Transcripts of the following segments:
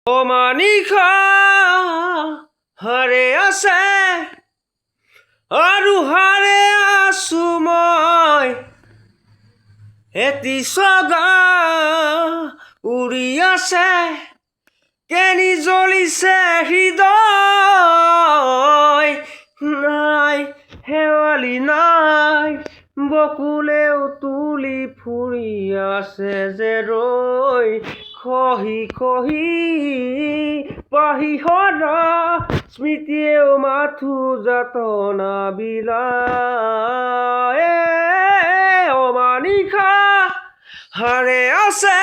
অমানিশা হাৰে আছে আৰু হাৰে আছো মই এটি চগা উৰি আছে কেনি জ্বলিছে হৃদয় নাই শেৱালি নাই বকুলেও তুলি ফুৰি আছে যে ৰৈ খহি খহি পাহি সৰা স্মৃতিয়েও মাথো যাতনা বিলায় অমানিশা হাৰে আছে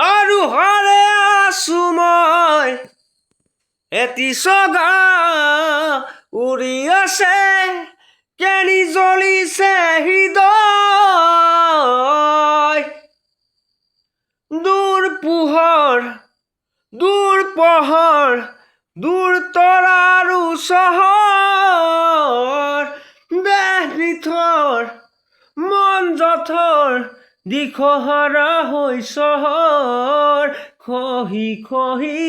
আৰু হাৰে আছো মই এটি চগা উৰি আছে কেনি জ্বলিছে হৃদয় দূৰ পোহৰ দূৰ পোহৰ দূৰ তৰাৰো চহৰ দেহ নিথৰ মন জঠৰ দিশহাৰা হৈ চহৰ খহি খহি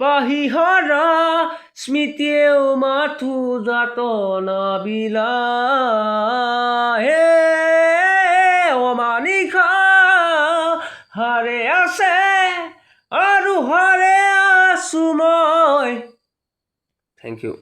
পাহি হৰা স্মৃতিয়েও মাথো যাতনা বিলায় অমানিশা হাৰে আছে আৰু হাৰে আছো মই থেংক ইউ